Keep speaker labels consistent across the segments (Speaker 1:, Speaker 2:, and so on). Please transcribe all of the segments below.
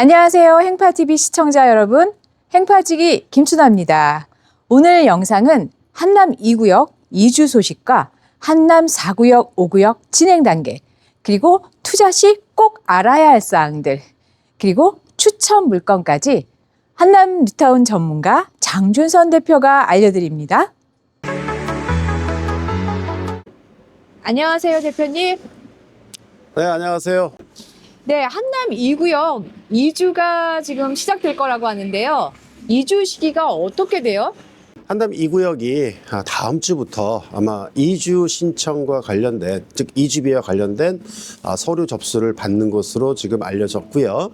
Speaker 1: 안녕하세요. 행파TV 시청자 여러분. 행파지기 김춘아입니다. 오늘 영상은 한남 2구역 이주 소식과 한남 4구역, 5구역 진행 단계, 그리고 투자 시 꼭 알아야 할 사항들, 그리고 추천 물건까지 한남 뉴타운 전문가 장준선 대표가 알려드립니다. 안녕하세요, 대표님.
Speaker 2: 네, 안녕하세요.
Speaker 1: 네, 한남 2구역 이주가 지금 시작될 거라고 하는데요. 이주 시기가 어떻게 돼요?
Speaker 2: 한남 2구역이 다음 주부터 아마 이주 신청과 관련된, 즉 이주비와 관련된 서류 접수를 받는 것으로 지금 알려졌고요.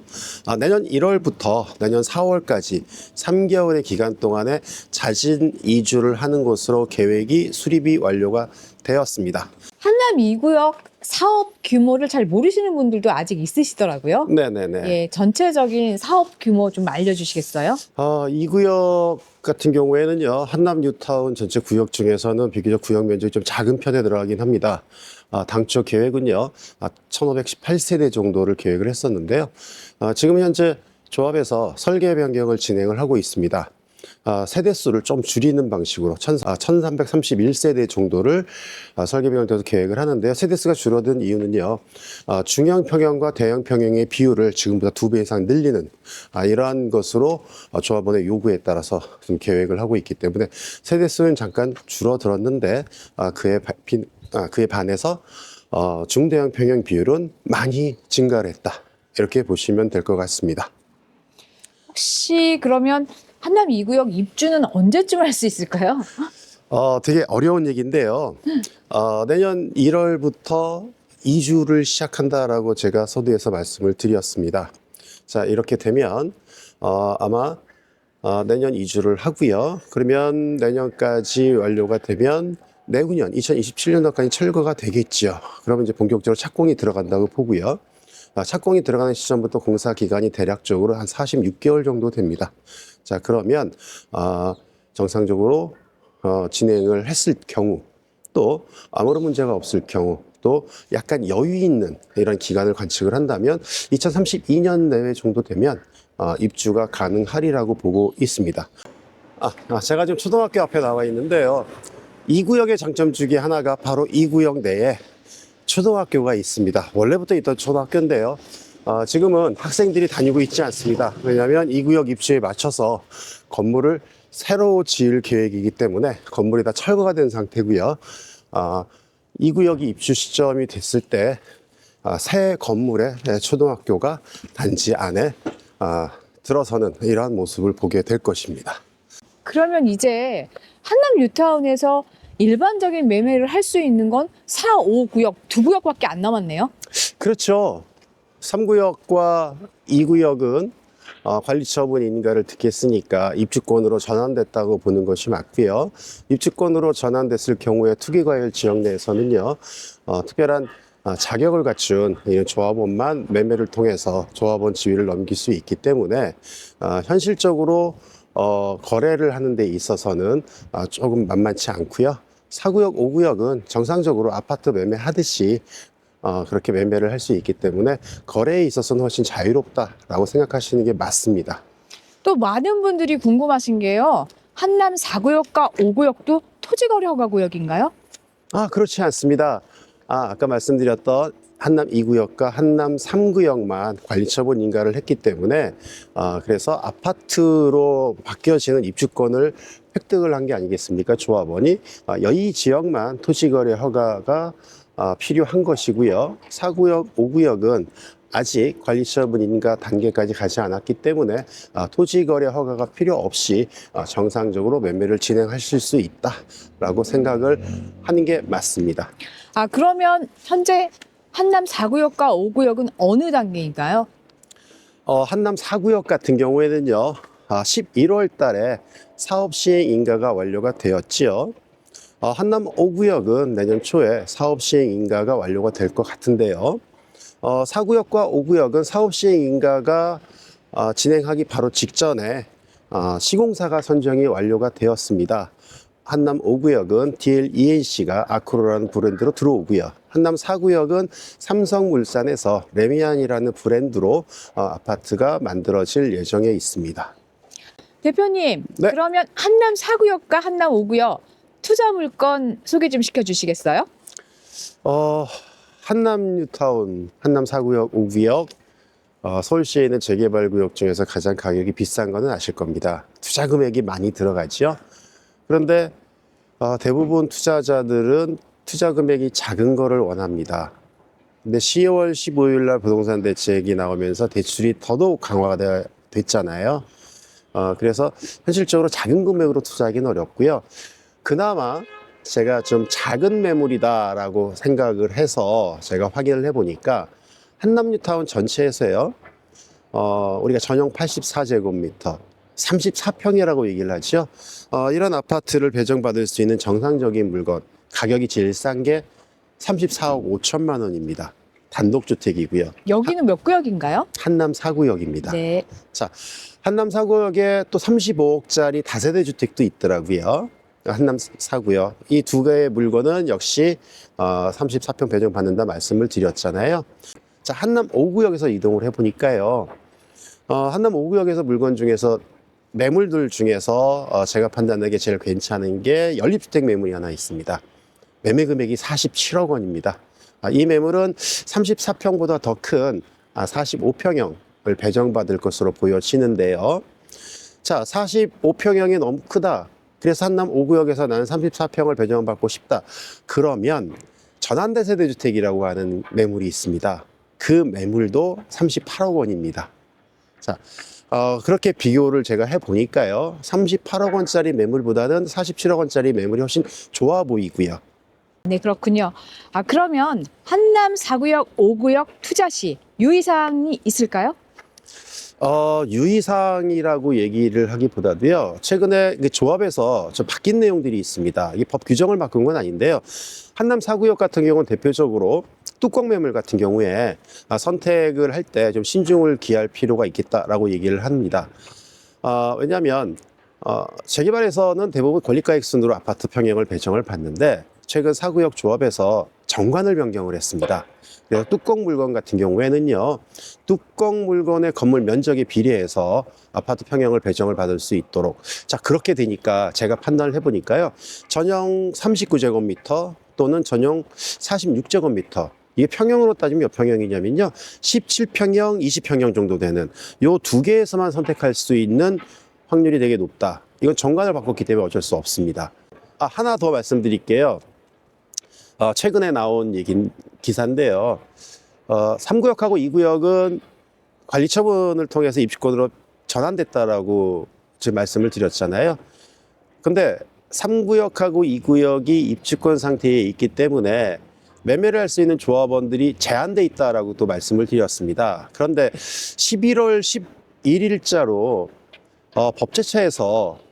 Speaker 2: 내년 1월부터 내년 4월까지 3개월의 기간 동안에 자진 이주를 하는 것으로 계획이 수립이 완료가 되었습니다.
Speaker 1: 한남 2구역 사업 규모를 잘 모르시는 분들도 아직 있으시더라고요.
Speaker 2: 네네네.
Speaker 1: 예, 전체적인 사업 규모 좀 알려주시겠어요?
Speaker 2: 2구역 같은 경우에는요, 한남 뉴타운 전체 구역 중에서는 비교적 구역 면적이 좀 작은 편에 들어가긴 합니다. 당초 계획은요, 1518세대 정도를 계획을 했었는데요. 지금 현재 조합에서 설계 변경을 진행을 하고 있습니다. 세대수를 좀 줄이는 방식으로 1331세대 정도를 설계 변경돼서 계획을 하는데요. 세대수가 줄어든 이유는요, 중형 평형과 대형 평형의 비율을 지금보다 2배 이상 늘리는 이러한 것으로 조합원의 요구에 따라서 좀 계획을 하고 있기 때문에 세대수는 잠깐 줄어들었는데 그에 반해서 중대형 평형 비율은 많이 증가를 했다, 이렇게 보시면 될 것 같습니다.
Speaker 1: 혹시 그러면 한남 2구역 입주는 언제쯤 할 수 있을까요?
Speaker 2: 되게 어려운 얘기인데요. 내년 1월부터 이주를 시작한다라고 제가 서두에서 말씀을 드렸습니다. 자, 이렇게 되면 아마 내년 이주를 하고요. 그러면 내년까지 완료가 되면 내후년 2027년도까지 철거가 되겠죠. 그러면 이제 본격적으로 착공이 들어간다고 보고요. 착공이 들어가는 시점부터 공사 기간이 대략적으로 한 46개월 정도 됩니다. 자, 그러면 정상적으로 진행을 했을 경우, 또 아무런 문제가 없을 경우, 또 약간 여유 있는 이런 기간을 관측을 한다면 2032년 내외 정도 되면 입주가 가능하리라고 보고 있습니다. 제가 지금 초등학교 앞에 나와 있는데요. 2구역의 장점 중에 하나가 바로 2구역 내에 초등학교가 있습니다. 원래부터 있던 초등학교인데요. 지금은 학생들이 다니고 있지 않습니다. 왜냐하면 2구역 입주에 맞춰서 건물을 새로 지을 계획이기 때문에 건물이 다 철거가 된 상태고요. 2구역이 입주 시점이 됐을 때 새 건물의 초등학교가 단지 안에 들어서는 이러한 모습을 보게 될 것입니다.
Speaker 1: 그러면 이제 한남 뉴타운에서 일반적인 매매를 할 수 있는 건 4, 5구역, 2구역밖에 안 남았네요.
Speaker 2: 그렇죠. 3구역과 2구역은 관리처분 인가를 듣겠으니까 입주권으로 전환됐다고 보는 것이 맞고요. 입주권으로 전환됐을 경우에 투기과열 지역 내에서는요, 특별한 자격을 갖춘 이런 조합원만 매매를 통해서 조합원 지위를 넘길 수 있기 때문에 현실적으로 거래를 하는 데 있어서는 조금 만만치 않고요. 4구역, 5구역은 정상적으로 아파트 매매하듯이 그렇게 매매를 할 수 있기 때문에 거래에 있어서는 훨씬 자유롭다라고 생각하시는 게 맞습니다.
Speaker 1: 또 많은 분들이 궁금하신 게요. 한남 4구역과 5구역도 토지거래 허가 구역인가요?
Speaker 2: 그렇지 않습니다. 아까 말씀드렸던 한남 2구역과 한남 3구역만 관리처분 인가를 했기 때문에 그래서 아파트로 바뀌어지는 입주권을 획득을 한 게 아니겠습니까? 조합원이 이 지역만 토지거래 허가가 필요한 것이고요. 4구역, 5구역은 아직 관리처분 인가 단계까지 가지 않았기 때문에 토지거래 허가가 필요 없이 정상적으로 매매를 진행하실 수 있다라고 생각을 하는 게 맞습니다.
Speaker 1: 그러면 현재 한남 4구역과 5구역은 어느 단계인가요?
Speaker 2: 한남 4구역 같은 경우에는요, 11월 달에 사업 시행 인가가 완료가 되었지요. 한남 5구역은 내년 초에 사업 시행 인가가 완료가 될 것 같은데요. 4구역과 5구역은 사업 시행 인가가 진행하기 바로 직전에 시공사가 선정이 완료가 되었습니다. 한남 5구역은 DLENC가 아크로라는 브랜드로 들어오고요. 한남 4구역은 삼성물산에서 레미안이라는 브랜드로 아파트가 만들어질 예정에 있습니다.
Speaker 1: 대표님,
Speaker 2: 네.
Speaker 1: 그러면 한남 4구역과 한남 5구역 투자 물건 소개 좀 시켜주시겠어요?
Speaker 2: 한남 뉴타운, 한남 4구역, 5구역, 서울시에 있는 재개발 구역 중에서 가장 가격이 비싼 거는 아실 겁니다. 투자 금액이 많이 들어가죠. 그런데 대부분 투자자들은 투자 금액이 작은 거를 원합니다. 근데 10월 15일 날 부동산 대책이 나오면서 대출이 더더욱 강화가 됐잖아요. 그래서 현실적으로 작은 금액으로 투자하기는 어렵고요. 그나마 제가 좀 작은 매물이다라고 생각을 해서 제가 확인을 해보니까 한남뉴타운 전체에서요, 우리가 전용 84제곱미터, 34평이라고 얘기를 하죠. 이런 아파트를 배정받을 수 있는 정상적인 물건, 가격이 제일 싼 게 34억 5천만 원입니다. 단독주택이고요.
Speaker 1: 여기는 몇 구역인가요?
Speaker 2: 한남 4구역입니다.
Speaker 1: 네.
Speaker 2: 자, 한남 4구역에 또 35억짜리 다세대 주택도 있더라고요. 한남 4구역. 이 두 개의 물건은 역시 34평 배정받는다 말씀을 드렸잖아요. 자, 한남 5구역에서 이동을 해보니까요. 한남 5구역에서 물건 중에서 매물들 중에서 제가 판단하기에 제일 괜찮은 게 연립주택 매물이 하나 있습니다. 매매 금액이 47억 원입니다. 이 매물은 34평보다 더 큰 45평형을 배정받을 것으로 보여지는데요. 자, 45평형이 너무 크다. 그래서 한남 5구역에서 나는 34평을 배정받고 싶다. 그러면 전환대세대 주택이라고 하는 매물이 있습니다. 그 매물도 38억 원입니다. 자, 그렇게 비교를 제가 해보니까요. 38억 원짜리 매물보다는 47억 원짜리 매물이 훨씬 좋아 보이고요.
Speaker 1: 네, 그렇군요. 그러면 한남 4구역, 5구역 투자 시 유의사항이 있을까요?
Speaker 2: 유의사항이라고 얘기를 하기보다도요. 최근에 조합에서 좀 바뀐 내용들이 있습니다. 이게 법 규정을 바꾼 건 아닌데요. 한남 4구역 같은 경우는 대표적으로 뚜껑 매물 같은 경우에 선택을 할 때 좀 신중을 기할 필요가 있겠다라고 얘기를 합니다. 왜냐하면 재개발에서는 대부분 권리가액 순으로 아파트 평형을 배정을 받는데 최근 4구역 조합에서 정관을 변경을 했습니다. 그래서 뚜껑 물건 같은 경우에는요, 뚜껑 물건의 건물 면적에 비례해서 아파트 평형을 배정을 받을 수 있도록. 자, 그렇게 되니까 제가 판단을 해보니까요, 전용 39제곱미터 또는 전용 46제곱미터, 이게 평형으로 따지면 몇 평형이냐면요, 17평형, 20평형 정도 되는 요 두 개에서만 선택할 수 있는 확률이 되게 높다. 이건 정관을 바꿨기 때문에 어쩔 수 없습니다. 하나 더 말씀드릴게요. 최근에 나온 기사인데요. 3구역하고 2구역은 관리처분을 통해서 입주권으로 전환됐다라고 지금 말씀을 드렸잖아요. 근데 3구역하고 2구역이 입주권 상태에 있기 때문에 매매를 할 수 있는 조합원들이 제한돼 있다라고 또 말씀을 드렸습니다. 그런데 11월 11일자로 법제처에서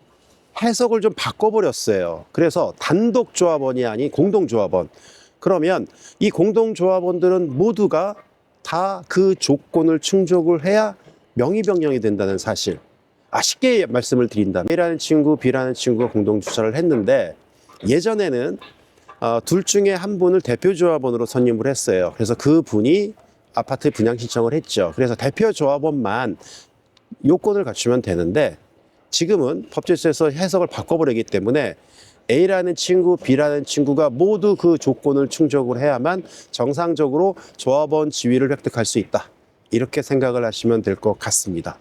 Speaker 2: 해석을 좀 바꿔버렸어요. 그래서 단독 조합원이 아닌 공동 조합원. 그러면 이 공동 조합원들은 모두가 다 그 조건을 충족을 해야 명의 변경이 된다는 사실. 쉽게 말씀을 드린다면 A라는 친구, B라는 친구가 공동 주차를 했는데 예전에는 둘 중에 한 분을 대표 조합원으로 선임을 했어요. 그래서 그 분이 아파트 분양 신청을 했죠. 그래서 대표 조합원만 요건을 갖추면 되는데 지금은 법제처에서 해석을 바꿔버리기 때문에 A라는 친구, B라는 친구가 모두 그 조건을 충족을 해야만 정상적으로 조합원 지위를 획득할 수 있다. 이렇게 생각을 하시면 될 것 같습니다.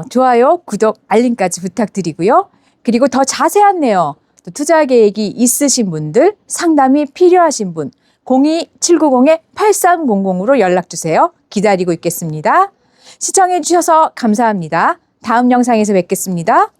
Speaker 1: 좋아요, 구독, 알림까지 부탁드리고요. 그리고 더 자세한 내용, 또 투자 계획이 있으신 분들, 상담이 필요하신 분, 02-790-8300으로 연락주세요. 기다리고 있겠습니다. 시청해 주셔서 감사합니다. 다음 영상에서 뵙겠습니다.